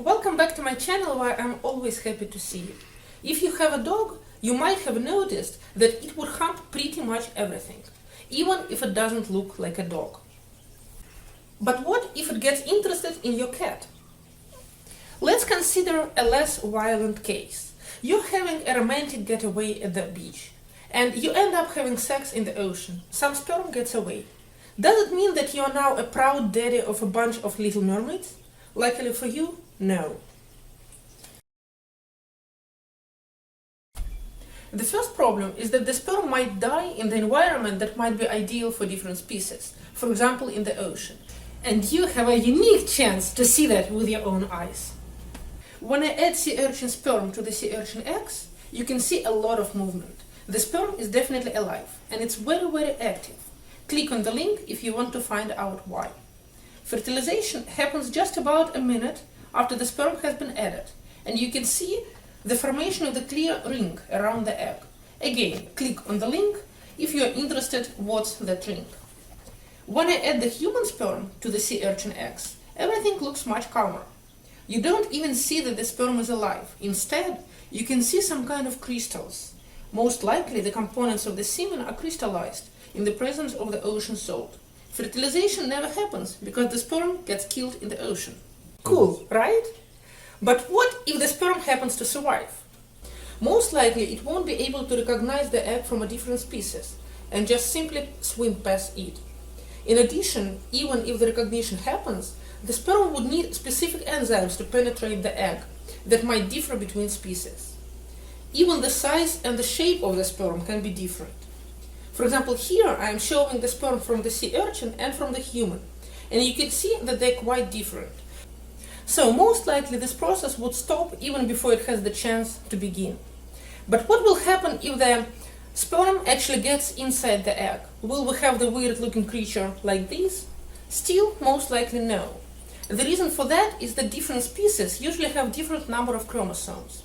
Welcome back to my channel where I'm always happy to see you. If you have a dog, you might have noticed that it would hump pretty much everything, even if it doesn't look like a dog. But what if it gets interested in your cat? Let's consider a less violent case. You're having a romantic getaway at the beach, and you end up having sex in the ocean. Some sperm gets away. Does it mean that you are now a proud daddy of a bunch of little mermaids? Luckily for you, no. The first problem is that the sperm might die in the environment that might be ideal for different species, for example in the ocean. And you have a unique chance to see that with your own eyes. When I add sea urchin sperm to the sea urchin eggs, you can see a lot of movement. The sperm is definitely alive, and it's very active. Click on the link if you want to find out why. Fertilization happens just about a minute after the sperm has been added, and you can see the formation of the clear ring around the egg. Again, click on the link if you are interested what's that ring. When I add the human sperm to the sea urchin eggs, everything looks much calmer. You don't even see that the sperm is alive. Instead, you can see some kind of crystals. Most likely the components of the semen are crystallized in the presence of the ocean salt. Fertilization never happens because the sperm gets killed in the ocean. Cool, right? But what if the sperm happens to survive? Most likely it won't be able to recognize the egg from a different species and just simply swim past it. In addition, even if the recognition happens, the sperm would need specific enzymes to penetrate the egg that might differ between species. Even the size and the shape of the sperm can be different. For example, here I am showing the sperm from the sea urchin and from the human, and you can see that they're quite different. So most likely this process would stop even before it has the chance to begin. But what will happen if the sperm actually gets inside the egg? Will we have the weird looking creature like this? Still, most likely no. The reason for that is that different species usually have different number of chromosomes.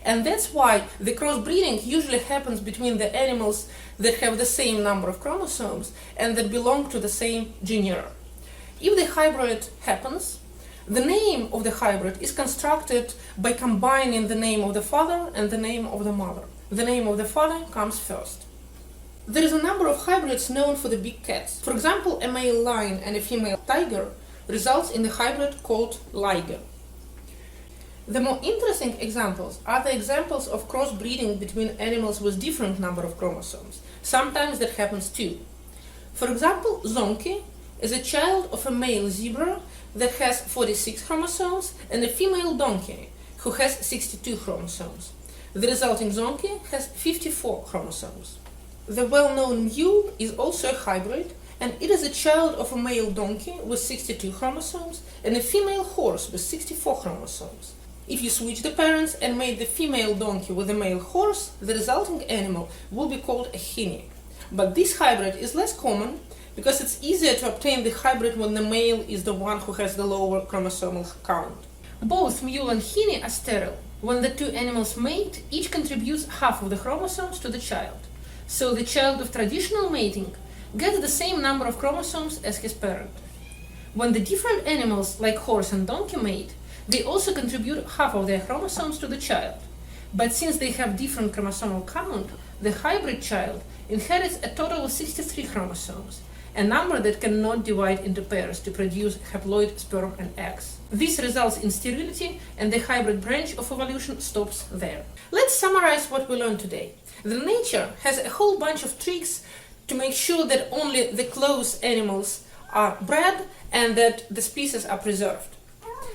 And that's why the crossbreeding usually happens between the animals that have the same number of chromosomes and that belong to the same genera. If the hybrid happens, the name of the hybrid is constructed by combining the name of the father and the name of the mother. The name of the father comes first. There is a number of hybrids known for the big cats. For example, a male lion and a female tiger results in the hybrid called liger. The more interesting examples are the examples of crossbreeding between animals with different number of chromosomes. Sometimes that happens too. For example, Zonkey is a child of a male zebra that has 46 chromosomes and a female donkey who has 62 chromosomes. The resulting Zonkey has 54 chromosomes. The well-known mule is also a hybrid, and it is a child of a male donkey with 62 chromosomes and a female horse with 64 chromosomes. If you switch the parents and made the female donkey with a male horse, the resulting animal will be called a hinny. But this hybrid is less common because it's easier to obtain the hybrid when the male is the one who has the lower chromosomal count. Both mule and hinny are sterile. When the two animals mate, each contributes half of the chromosomes to the child. So the child of traditional mating gets the same number of chromosomes as his parent. When the different animals like horse and donkey mate, they also contribute half of their chromosomes to the child. But since they have different chromosomal count, the hybrid child inherits a total of 63 chromosomes, a number that cannot divide into pairs to produce haploid sperm and eggs. This results in sterility, and the hybrid branch of evolution stops there. Let's summarize what we learned today. That nature has a whole bunch of tricks to make sure that only the close animals are bred and that the species are preserved.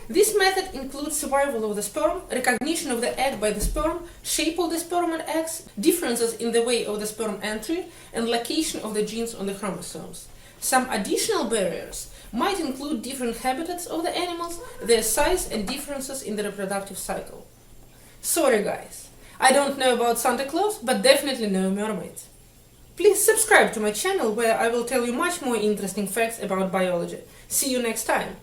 This method includes survival of the sperm, recognition of the egg by the sperm, shape of the sperm and eggs, differences in the way of the sperm entry, and location of the genes on the chromosomes. Some additional barriers might include different habitats of the animals, their size, and differences in the reproductive cycle. Sorry guys, I don't know about Santa Claus, but definitely know mermaids. Please subscribe to my channel where I will tell you much more interesting facts about biology. See you next time!